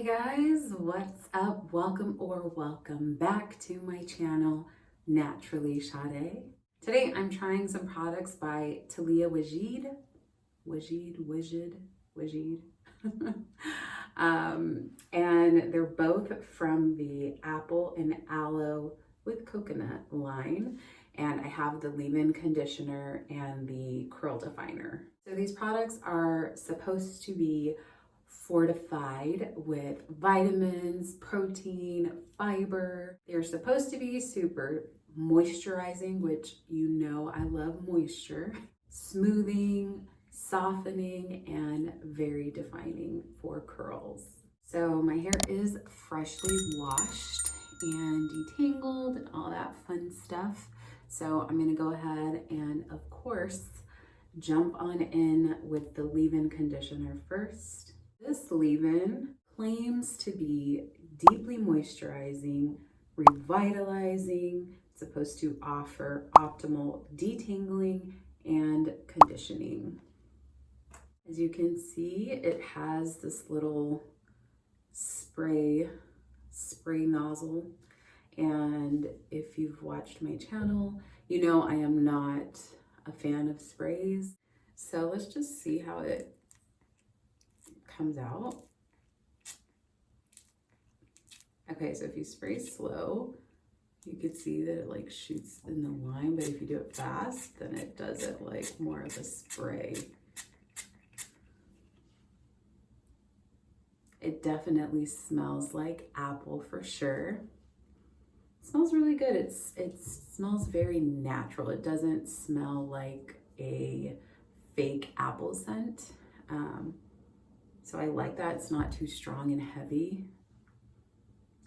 Hey guys, what's up? Welcome back to my channel, Naturally Sade. Today I'm trying some products by Taliah Waajid. Waajid. And they're both from the Apple and Aloe with Coconut line. And I have the leave-in conditioner and the curl definer. So these products are supposed to be fortified with vitamins, protein, fiber. They're supposed to be super moisturizing, which you know I love moisture, smoothing, softening, and very defining for curls. So my hair is freshly washed and detangled and all that fun stuff. So I'm gonna go ahead and, of course, jump on in with the leave-in conditioner first. This leave-in claims to be deeply moisturizing, revitalizing. It's supposed to offer optimal detangling and conditioning. As you can see, it has this little spray nozzle. And if you've watched my channel, you know I am not a fan of sprays. So let's just see how it comes out. Okay, so if you spray slow, you could see that it like shoots in the line, but if you do it fast, then it does it like more of a spray. It definitely smells like apple for sure. It smells really good. It smells very natural. It doesn't smell like a fake apple scent. So I like that. It's not too strong and heavy.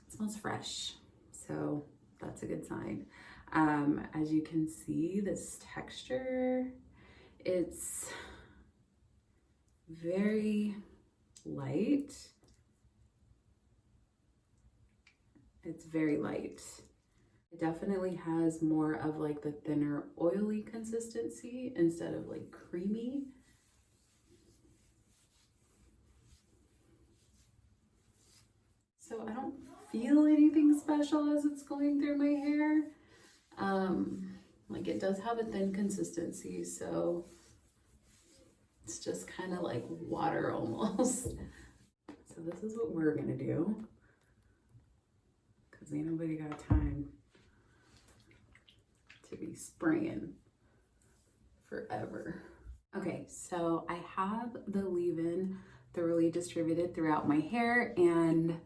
It smells fresh, so that's a good sign. As you can see, this texture, it's very light. It's very light. It definitely has more of like the thinner oily consistency instead of like creamy. So I don't feel anything special as it's going through my hair. Like it does have a thin consistency, so it's just kind of like water almost. So this is what we're gonna do, because ain't nobody got time to be spraying forever. Okay, so I have the leave-in thoroughly distributed throughout my hair, and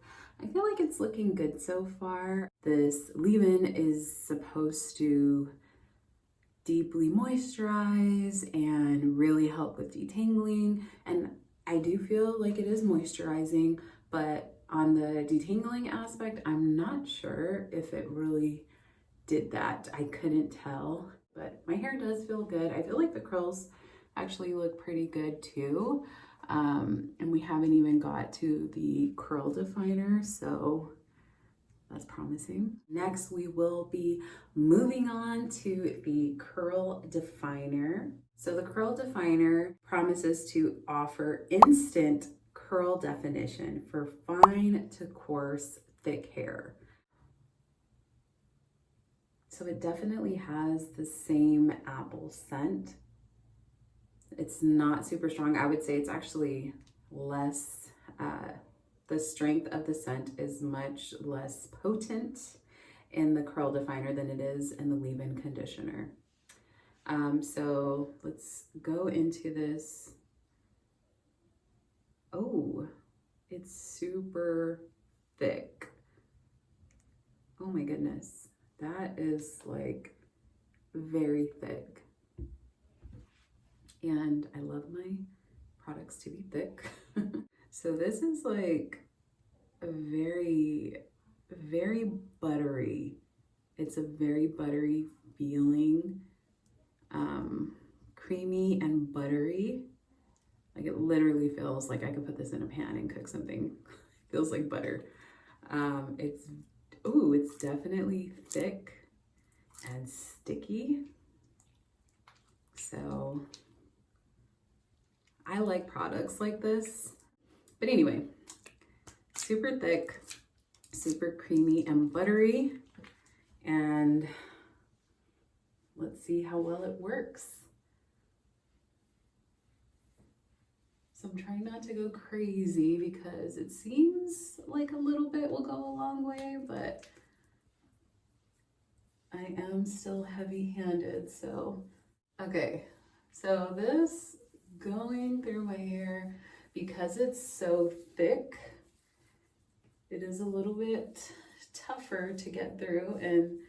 I feel like it's looking good so far. This leave-in is supposed to deeply moisturize and really help with detangling, and I do feel like it is moisturizing, but on the detangling aspect, I'm not sure if it really did that. I couldn't tell, but my hair does feel good. I feel like the curls actually look pretty good too. And we haven't even got to the curl definer, so that's promising. Next, we will be moving on to the curl definer. So the curl definer promises to offer instant curl definition for fine to coarse, thick hair. So it definitely has the same apple scent. It's not super strong. I would say it's actually less, the strength of the scent is much less potent in the curl definer than it is in the leave-in conditioner. So let's go into this. Oh, it's super thick. Oh my goodness. That is like very thick. And I love my products to be thick. So this is like a very, very buttery. It's a very buttery feeling, creamy and buttery. Like it literally feels like I could put this in a pan and cook something. It feels like butter. It's definitely thick and sticky. So I like products like this. But anyway, super thick, super creamy and buttery, and let's see how well it works. So I'm trying not to go crazy because it seems like a little bit will go a long way, but I am still heavy-handed, so. Okay, so this going through my hair, because it's so thick, it is a little bit tougher to get through, and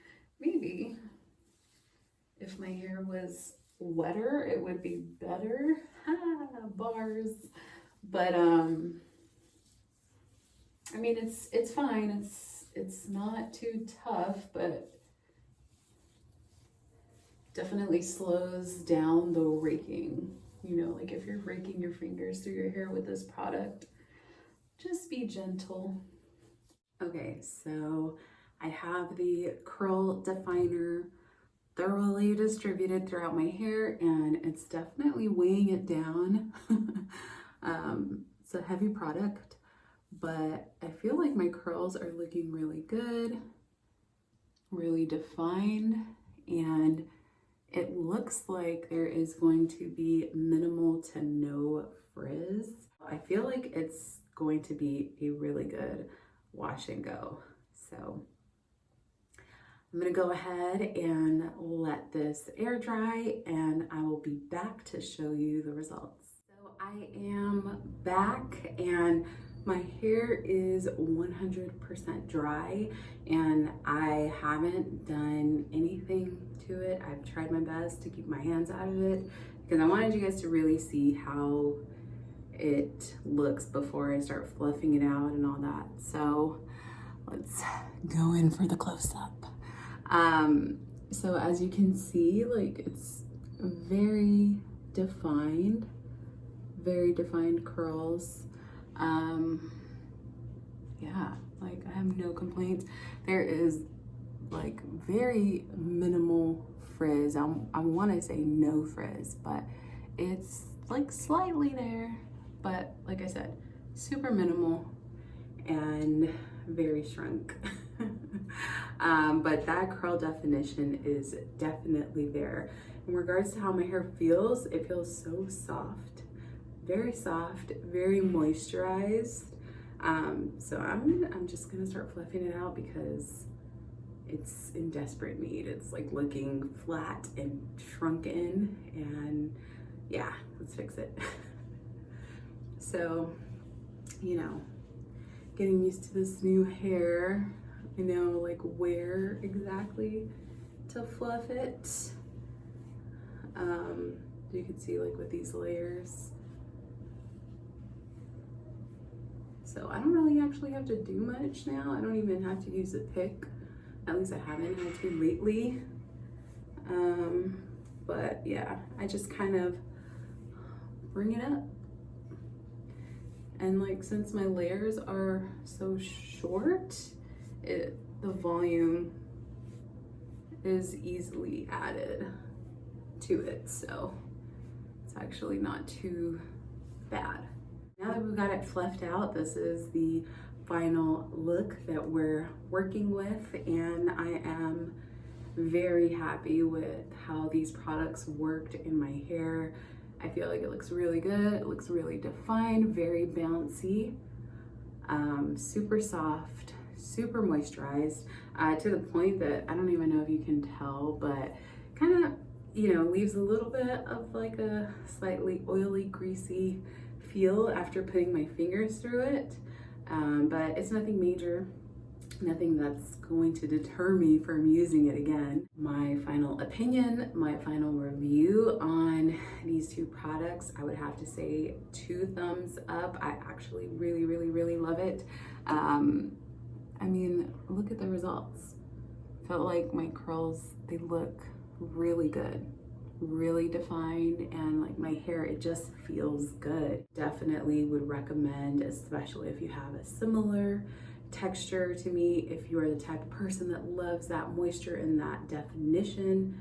maybe if my hair was wetter, it would be better. Bars. But I mean, it's fine. It's not too tough, but definitely slows down the raking. You know, like if you're raking your fingers through your hair with this product, just be gentle. Okay, so I have the curl definer thoroughly distributed throughout my hair, and it's definitely weighing it down. It's a heavy product, but I feel like my curls are looking really good, really defined, and it looks like there is going to be minimal to no frizz. I feel like it's going to be a really good wash and go. So I'm gonna go ahead and let this air dry, and I will be back to show you the results. So I am back, and my hair is 100% dry, and I haven't done anything to it. I've tried my best to keep my hands out of it because I wanted you guys to really see how it looks before I start fluffing it out and all that. So let's go in for the close-up. So as you can see, like, it's very defined curls. Yeah, like I have no complaints. There is like very minimal frizz. I want to say no frizz, but it's like slightly there, but like I said, super minimal and very shrunk. But that curl definition is definitely there. In regards to how my hair feels, it feels so soft, very moisturized. So I'm just gonna start fluffing it out because it's in desperate need. It's like looking flat and shrunken, and yeah, let's fix it. So, you know, getting used to this new hair, I know like where exactly to fluff it. You can see like with these layers. So I don't really actually have to do much now. I don't even have to use a pick. At least I haven't had to lately. But yeah, I just kind of bring it up. And like, since my layers are so short, the volume is easily added to it. So it's actually not too bad. Now that we've got it fluffed out, this is the final look that we're working with, and I am very happy with how these products worked in my hair. I feel like it looks really good. It looks really defined, very bouncy, super soft, super moisturized, to the point that I don't even know if you can tell, but kind of, you know, leaves a little bit of like a slightly oily, greasy feel after putting my fingers through it. But it's nothing major, nothing that's going to deter me from using it again. My final opinion, my final review on these two products, I would have to say 2 thumbs up. I actually really love it. I mean, look at the results. Felt like my curls, they look really good, really defined, and like my hair, it just feels good. Definitely would recommend, especially if you have a similar texture to me, if you are the type of person that loves that moisture and that definition,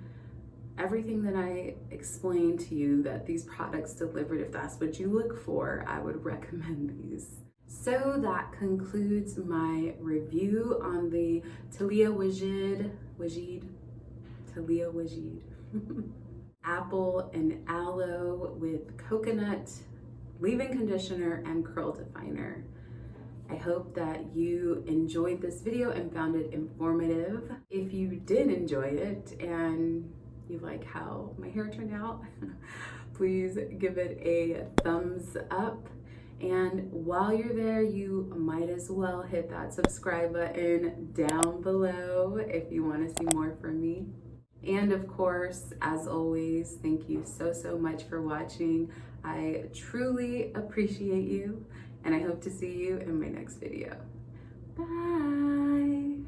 everything that I explained to you that these products delivered, if that's what you look for, I would recommend these. So that concludes my review on the Taliah Waajid apple and aloe with coconut leave-in conditioner and curl definer. I hope that you enjoyed this video and found it informative. If you did enjoy it and you like how my hair turned out, please give it a thumbs up. And while you're there, you might as well hit that subscribe button down below if you want to see more from me. And of course, as always, thank you so much for watching. I truly appreciate you, and I hope to see you in my next video. Bye!